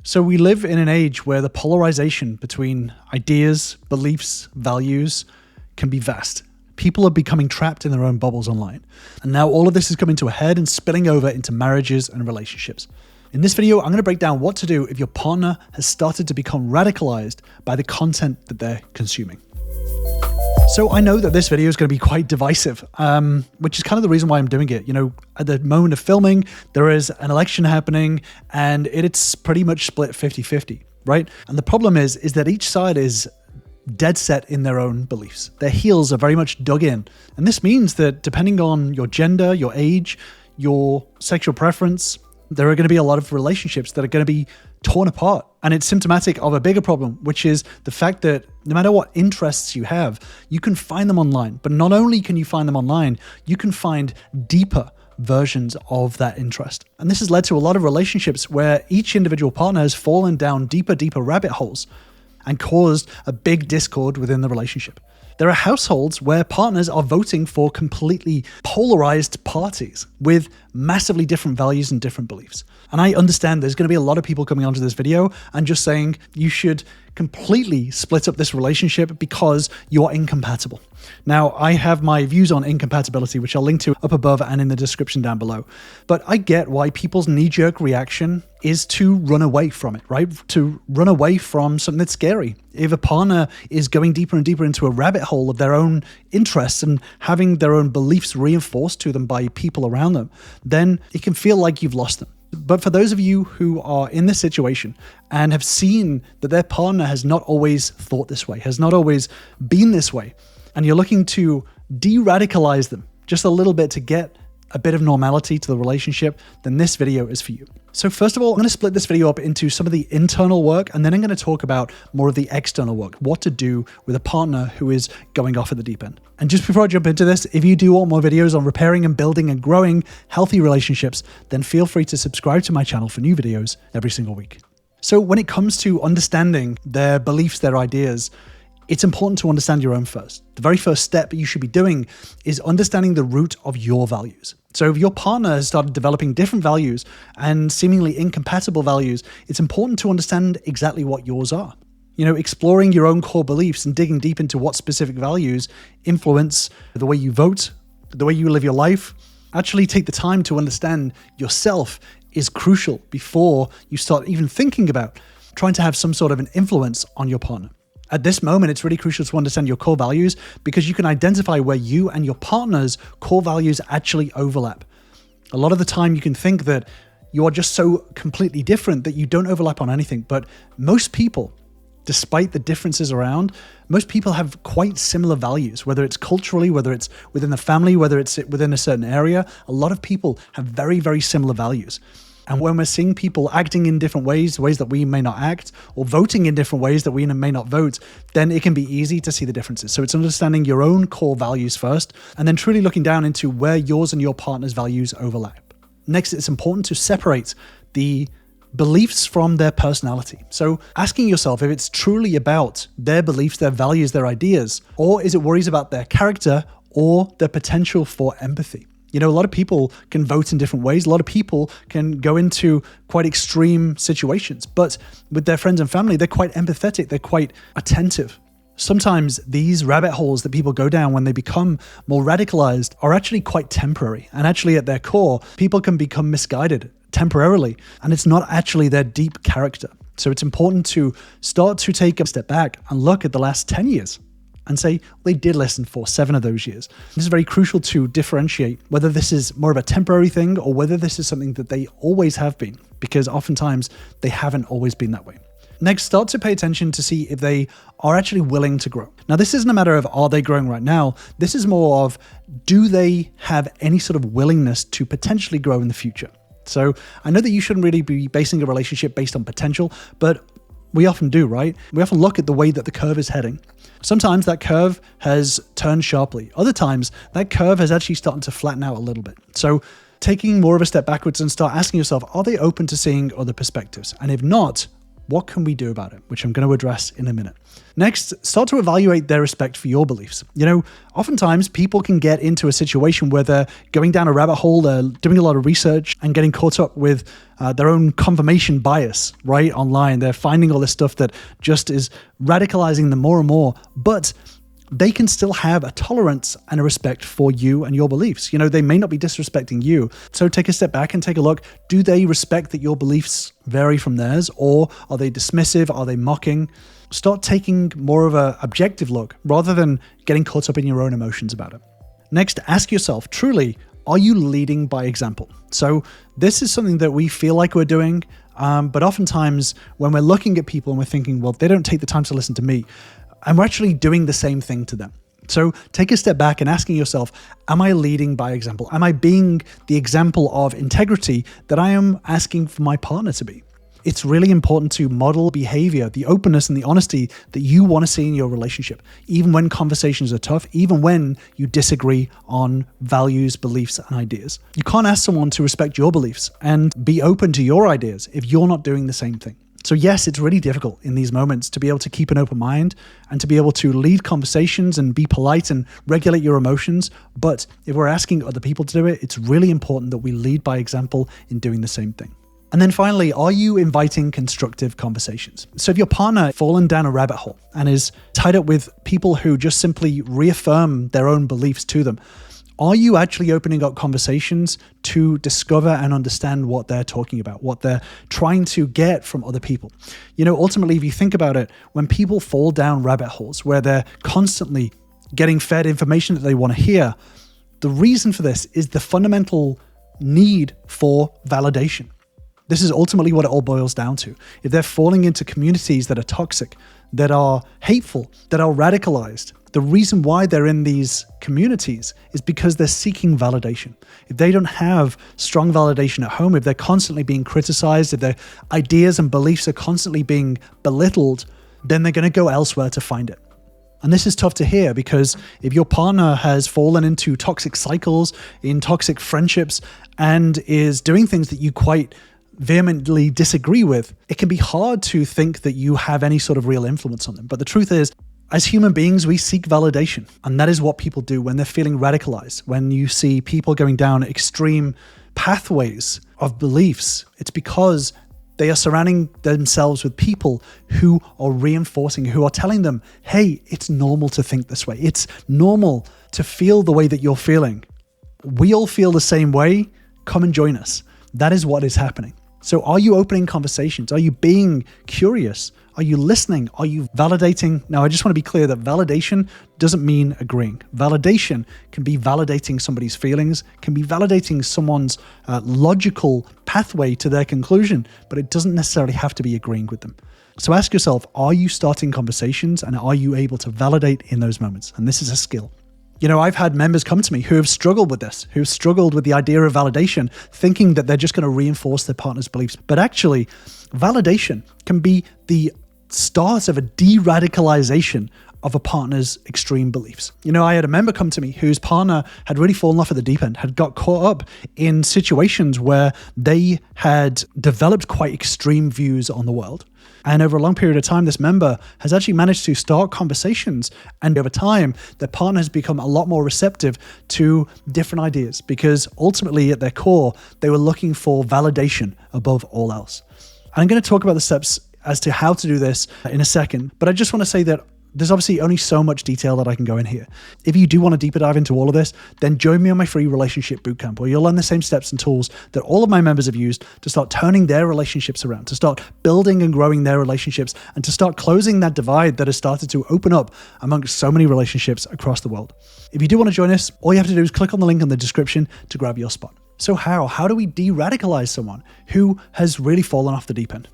So we live in an age where the polarization between ideas, beliefs, values can be vast. People are becoming trapped in their own bubbles online. And now all of this is coming to a head and spilling over into marriages and relationships. In this video, I'm going to break down what to do if your partner has started to become radicalized by the content that they're consuming. So I know that this video is going to be quite divisive, which is kind of the reason why I'm doing it. You know, at the moment of filming, there is an election happening and it's pretty much split 50-50, right? And the problem is that each side is dead set in their own beliefs. Their heels are very much dug in. And this means that depending on your gender, your age, your sexual preference, there are going to be a lot of relationships that are going to be torn apart. And it's symptomatic of a bigger problem, which is the fact that no matter what interests you have, you can find them online. But not only can you find them online, you can find deeper versions of that interest. And this has led to a lot of relationships where each individual partner has fallen down deeper rabbit holes and caused a big discord within the relationship. There are households where partners are voting for completely polarized parties with massively different values and different beliefs. And I understand there's going to be a lot of people coming onto this video and just saying you should completely split up this relationship because you're incompatible. Now, I have my views on incompatibility, which I'll link to up above and in the description down below. But I get why people's knee-jerk reaction is to run away from it, right? To run away from something that's scary. If a partner is going deeper and deeper into a rabbit hole of their own interests and having their own beliefs reinforced to them by people around them, then it can feel like you've lost them. But for those of you who are in this situation and have seen that their partner has not always thought this way, has not always been this way, and you're looking to de-radicalize them just a little bit to get a bit of normality to the relationship, then this video is for you. So first of all, I'm going to split this video up into some of the internal work, and then I'm going to talk about more of the external work, what to do with a partner who is going off at the deep end. And just before I jump into this, if you do want more videos on repairing and building and growing healthy relationships, then feel free to subscribe to my channel for new videos every single week. So when it comes to understanding their beliefs, their ideas, it's important to understand your own first. The very first step you should be doing is understanding the root of your values. So if your partner has started developing different values and seemingly incompatible values, it's important to understand exactly what yours are. You know, exploring your own core beliefs and digging deep into what specific values influence the way you vote, the way you live your life. Actually take the time to understand yourself is crucial before you start even thinking about trying to have some sort of an influence on your partner. At this moment, it's really crucial to understand your core values because you can identify where you and your partner's core values actually overlap. A lot of the time you can think that you are just so completely different that you don't overlap on anything. But most people, despite the differences around, most people have quite similar values, whether it's culturally, whether it's within the family, whether it's within a certain area. A lot of people have very similar values. And when we're seeing people acting in different ways that we may not act, or voting in different ways that we may not vote, then it can be easy to see the differences. So it's understanding your own core values first, and then truly looking down into where yours and your partner's values overlap. Next, it's important to separate the beliefs from their personality. So asking yourself if it's truly about their beliefs, their values, their ideas, or is it worries about their character or their potential for empathy? You know, a lot of people can vote in different ways. A lot of people can go into quite extreme situations, but with their friends and family, they're quite empathetic. They're quite attentive. Sometimes these rabbit holes that people go down when they become more radicalized are actually quite temporary. And actually at their core, people can become misguided temporarily, and it's not actually their deep character. So it's important to start to take a step back and look at the last 10 years. And say they did listen for 7 of those years. This is very crucial to differentiate whether this is more of a temporary thing or whether this is something that they always have been, because oftentimes they haven't always been that way. Next, start to pay attention to see if they are actually willing to grow. Now, this isn't a matter of are they growing right now? This is more of do they have any sort of willingness to potentially grow in the future? So I know that you shouldn't really be basing a relationship based on potential, but we often do, right? We often look at the way that the curve is heading. Sometimes that curve has turned sharply. Other times that curve has actually started to flatten out a little bit. So taking more of a step backwards and start asking yourself, are they open to seeing other perspectives? And if not, What can we do about it? Which I'm going to address in a minute. Next, start to evaluate their respect for your beliefs. Oftentimes people can get into a situation where they're going down a rabbit hole, they're doing a lot of research and getting caught up with their own confirmation bias, right? Online. They're finding all this stuff that just is radicalizing them more and more. But they can still have a tolerance and a respect for you and your beliefs. They may not be disrespecting you. So take a step back and take a look. Do they respect that your beliefs vary from theirs? Or are they dismissive? Are they mocking? Start taking more of an objective look rather than getting caught up in your own emotions about it. Next, ask yourself, truly, are you leading by example? So this is something that we feel like we're doing, but oftentimes when we're looking at people and we're thinking, well, they don't take the time to listen to me, and we're actually doing the same thing to them. So take a step back and asking yourself, am I leading by example? Am I being the example of integrity that I am asking for my partner to be? It's really important to model behavior, the openness and the honesty that you want to see in your relationship, even when conversations are tough, even when you disagree on values, beliefs, and ideas. You can't ask someone to respect your beliefs and be open to your ideas if you're not doing the same thing. So yes, it's really difficult in these moments to be able to keep an open mind and to be able to lead conversations and be polite and regulate your emotions. But if we're asking other people to do it, it's really important that we lead by example in doing the same thing. And then finally, are you inviting constructive conversations? So if your partner has fallen down a rabbit hole and is tied up with people who just simply reaffirm their own beliefs to them, are you actually opening up conversations to discover and understand what they're talking about, what they're trying to get from other people? Ultimately, if you think about it, when people fall down rabbit holes where they're constantly getting fed information that they want to hear, the reason for this is the fundamental need for validation. This is ultimately what it all boils down to. If they're falling into communities that are toxic, that are hateful, that are radicalized, the reason why they're in these communities is because they're seeking validation. If they don't have strong validation at home, if they're constantly being criticized, if their ideas and beliefs are constantly being belittled, then they're going to go elsewhere to find it. And this is tough to hear because if your partner has fallen into toxic cycles, in toxic friendships, and is doing things that you quite vehemently disagree with, it can be hard to think that you have any sort of real influence on them. But the truth is, as human beings, we seek validation. And that is what people do when they're feeling radicalized. When you see people going down extreme pathways of beliefs, it's because they are surrounding themselves with people who are reinforcing, who are telling them, hey, it's normal to think this way. It's normal to feel the way that you're feeling. We all feel the same way. Come and join us. That is what is happening. So are you opening conversations? Are you being curious? Are you listening? Are you validating? Now, I just want to be clear that validation doesn't mean agreeing. Validation can be validating somebody's feelings, can be validating someone's logical pathway to their conclusion, but it doesn't necessarily have to be agreeing with them. So ask yourself, are you starting conversations and are you able to validate in those moments? And this is a skill. I've had members come to me who have struggled with this, who've struggled with the idea of validation, thinking that they're just going to reinforce their partner's beliefs. But actually, validation can be the start of a de-radicalization of a partner's extreme beliefs. I had a member come to me whose partner had really fallen off at the deep end, had got caught up in situations where they had developed quite extreme views on the world. And over a long period of time, this member has actually managed to start conversations. And over time, their partner has become a lot more receptive to different ideas because ultimately at their core, they were looking for validation above all else. And I'm going to talk about the steps as to how to do this in a second. But I just want to say that there's obviously only so much detail that I can go in here. If you do want to deeper dive into all of this, then join me on my free relationship bootcamp where you'll learn the same steps and tools that all of my members have used to start turning their relationships around, to start building and growing their relationships, and to start closing that divide that has started to open up amongst so many relationships across the world. If you do want to join us, all you have to do is click on the link in the description to grab your spot. So how do we de-radicalize someone who has really fallen off the deep end?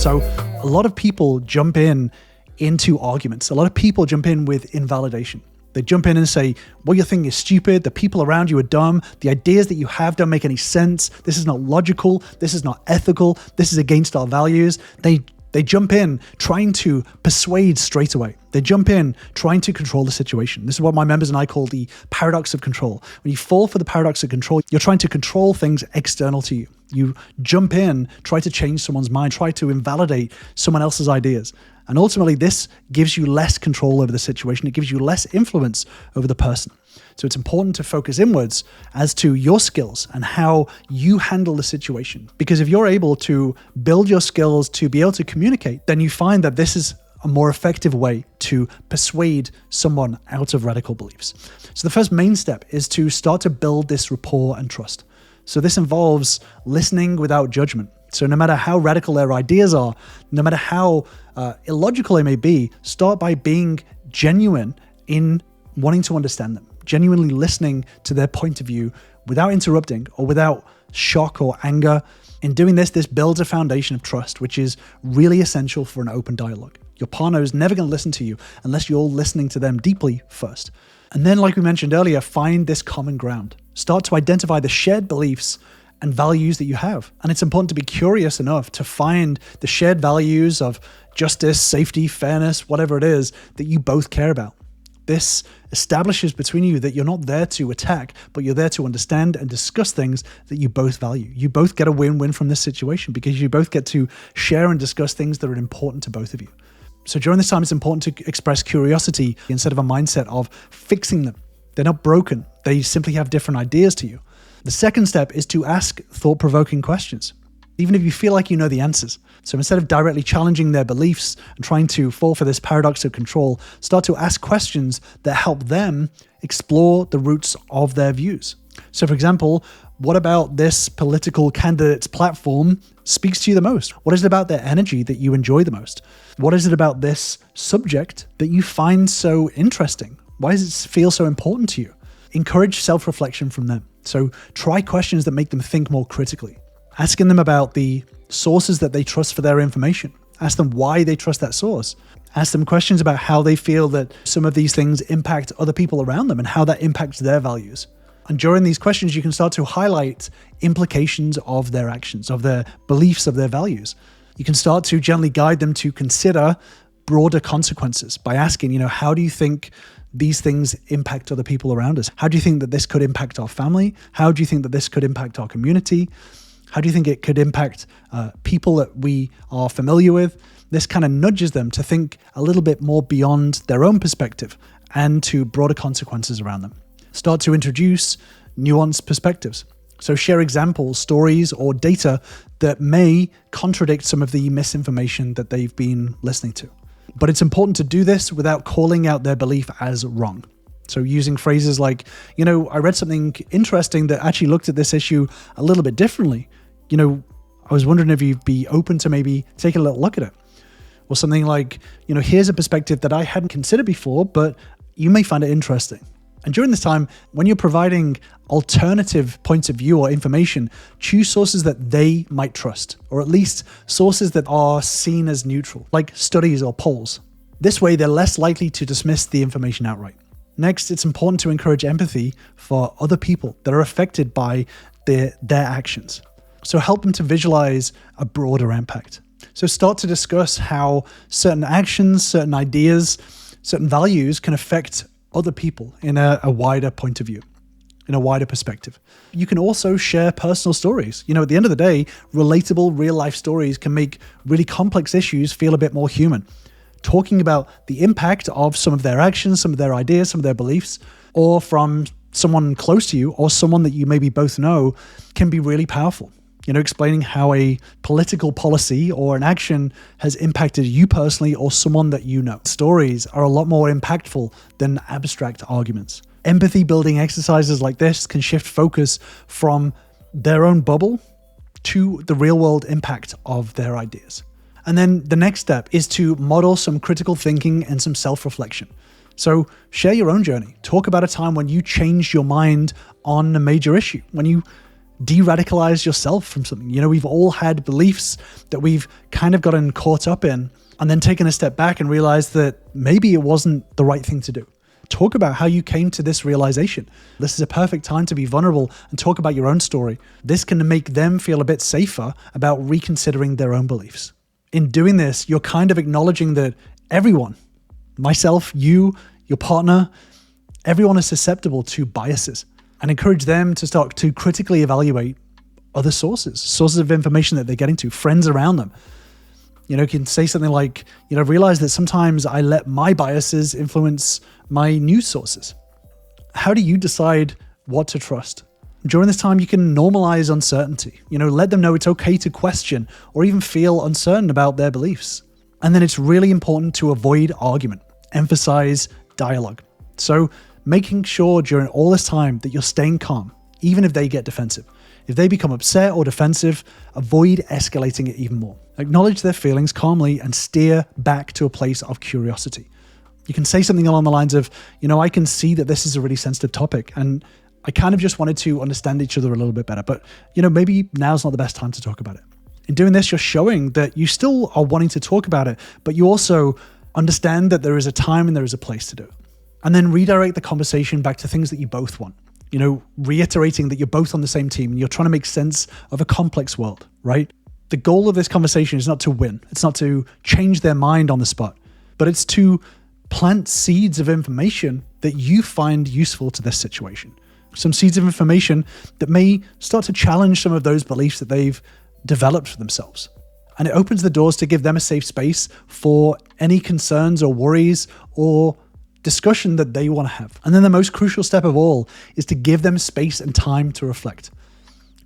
So a lot of people jump into arguments. A lot of people jump in with invalidation. They jump in and say, what you're thinking is stupid. The people around you are dumb. The ideas that you have don't make any sense. This is not logical. This is not ethical. This is against our values. They They jump in trying to persuade straight away. They jump in trying to control the situation. This is what my members and I call the paradox of control. When you fall for the paradox of control, you're trying to control things external to you. You jump in, try to change someone's mind, try to invalidate someone else's ideas. And ultimately, this gives you less control over the situation. It gives you less influence over the person. So it's important to focus inwards as to your skills and how you handle the situation. Because if you're able to build your skills to be able to communicate, then you find that this is a more effective way to persuade someone out of radical beliefs. So the first main step is to start to build this rapport and trust. So this involves listening without judgment. So no matter how radical their ideas are, no matter how illogical they may be, start by being genuine in wanting to understand them, genuinely listening to their point of view without interrupting or without shock or anger. In doing this, this builds a foundation of trust, which is really essential for an open dialogue. Your partner is never going to listen to you unless you're listening to them deeply first. And then, like we mentioned earlier, find this common ground. Start to identify the shared beliefs and values that you have. And it's important to be curious enough to find the shared values of justice, safety, fairness, whatever it is that you both care about. This establishes between you that you're not there to attack, but you're there to understand and discuss things that you both value. You both get a win-win from this situation because you both get to share and discuss things that are important to both of you. So during this time, it's important to express curiosity instead of a mindset of fixing them. They're not broken. They simply have different ideas to you. The second step is to ask thought-provoking questions, even if you feel like you know the answers. So instead of directly challenging their beliefs and trying to fall for this paradox of control, start to ask questions that help them explore the roots of their views. So for example, what about this political candidate's platform speaks to you the most? What is it about their energy that you enjoy the most? What is it about this subject that you find so interesting? Why does it feel so important to you? Encourage self-reflection from them. So try questions that make them think more critically. Asking them about the sources that they trust for their information. Ask them why they trust that source. Ask them questions about how they feel that some of these things impact other people around them and how that impacts their values. And during these questions, you can start to highlight implications of their actions, of their beliefs, of their values. You can start to gently guide them to consider broader consequences by asking, how do you think these things impact other people around us? How do you think that this could impact our family? How do you think that this could impact our community? How do you think it could impact people that we are familiar with? This kind of nudges them to think a little bit more beyond their own perspective and to broader consequences around them. Start to introduce nuanced perspectives. So share examples, stories, or data that may contradict some of the misinformation that they've been listening to. But it's important to do this without calling out their belief as wrong. So using phrases like, I read something interesting that actually looked at this issue a little bit differently. I was wondering if you'd be open to maybe take a little look at it. Or something like, here's a perspective that I hadn't considered before, but you may find it interesting. And during this time, when you're providing alternative points of view or information, choose sources that they might trust, or at least sources that are seen as neutral, like studies or polls. This way, they're less likely to dismiss the information outright. Next, it's important to encourage empathy for other people that are affected by their actions. So help them to visualize a broader impact. So start to discuss how certain actions, certain ideas, certain values can affect other people in a wider point of view, in a wider perspective. You can also share personal stories. At the end of the day, relatable real life stories can make really complex issues feel a bit more human. Talking about the impact of some of their actions, some of their ideas, some of their beliefs, or from someone close to you or someone that you maybe both know can be really powerful. Explaining how a political policy or an action has impacted you personally or someone that you know. Stories are a lot more impactful than abstract arguments. Empathy building exercises like this can shift focus from their own bubble to the real world impact of their ideas. And then the next step is to model some critical thinking and some self-reflection. So share your own journey. Talk about a time when you changed your mind on a major issue, when you de-radicalize yourself from something. We've all had beliefs that we've kind of gotten caught up in and then taken a step back and realized that maybe it wasn't the right thing to do. Talk about how you came to this realization. This is a perfect time to be vulnerable and talk about your own story. This can make them feel a bit safer about reconsidering their own beliefs. In doing this, you're kind of acknowledging that everyone, myself, you, your partner, everyone is susceptible to biases, and encourage them to start to critically evaluate other sources of information that they're getting to, friends around them. You can say something like, realize that sometimes I let my biases influence my news sources. How do you decide what to trust? During this time, you can normalize uncertainty. Let them know it's okay to question or even feel uncertain about their beliefs. And then it's really important to avoid argument, emphasize dialogue. So making sure during all this time that you're staying calm, even if they get defensive. If they become upset or defensive, avoid escalating it even more. Acknowledge their feelings calmly and steer back to a place of curiosity. You can say something along the lines of, I can see that this is a really sensitive topic and I kind of just wanted to understand each other a little bit better, but maybe now's not the best time to talk about it. In doing this, you're showing that you still are wanting to talk about it, but you also understand that there is a time and there is a place to do it. And then redirect the conversation back to things that you both want. Reiterating that you're both on the same team and you're trying to make sense of a complex world, right? The goal of this conversation is not to win. It's not to change their mind on the spot, but it's to plant seeds of information that you find useful to this situation. Some seeds of information that may start to challenge some of those beliefs that they've developed for themselves. And it opens the doors to give them a safe space for any concerns or worries or discussion that they want to have. And then the most crucial step of all is to give them space and time to reflect.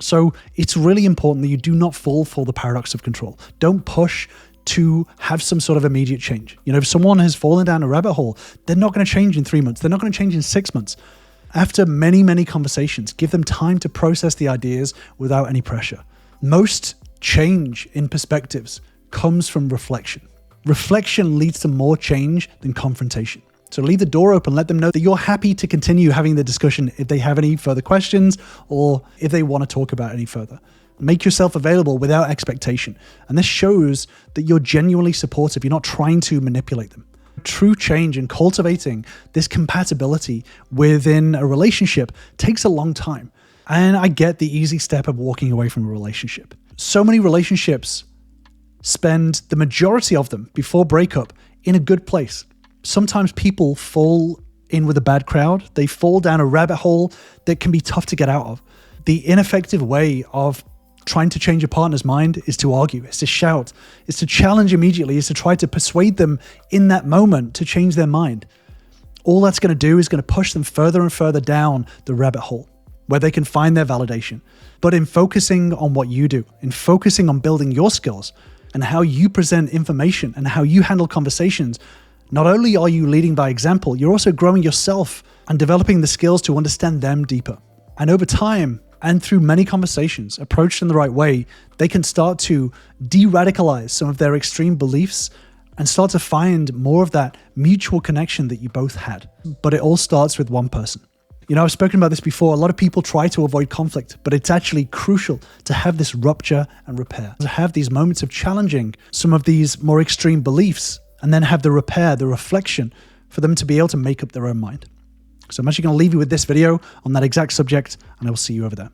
So it's really important that you do not fall for the paradox of control. Don't push to have some sort of immediate change. If someone has fallen down a rabbit hole, they're not going to change in 3 months. They're not going to change in 6 months. After many, many conversations, give them time to process the ideas without any pressure. Most change in perspectives comes from reflection. Reflection leads to more change than confrontation. So leave the door open, let them know that you're happy to continue having the discussion if they have any further questions or if they want to talk about any further. Make yourself available without expectation. And this shows that you're genuinely supportive. You're not trying to manipulate them. True change and cultivating this compatibility within a relationship takes a long time. And I get the easy step of walking away from a relationship. So many relationships spend the majority of them before breakup in a good place. Sometimes people fall in with a bad crowd. They fall down a rabbit hole that can be tough to get out of. The ineffective way of trying to change a partner's mind is to argue, is to shout, is to challenge immediately, is to try to persuade them in that moment to change their mind. All that's going to do is going to push them further and further down the rabbit hole where they can find their validation. But in focusing on what you do, in focusing on building your skills and how you present information and how you handle conversations, not only are you leading by example, you're also growing yourself and developing the skills to understand them deeper. And over time, and through many conversations, approached in the right way, they can start to de-radicalize some of their extreme beliefs and start to find more of that mutual connection that you both had. But it all starts with one person. I've spoken about this before. A lot of people try to avoid conflict, but it's actually crucial to have this rupture and repair, to have these moments of challenging some of these more extreme beliefs, and then have the repair, the reflection for them to be able to make up their own mind. So I'm actually going to leave you with this video on that exact subject, and I will see you over there.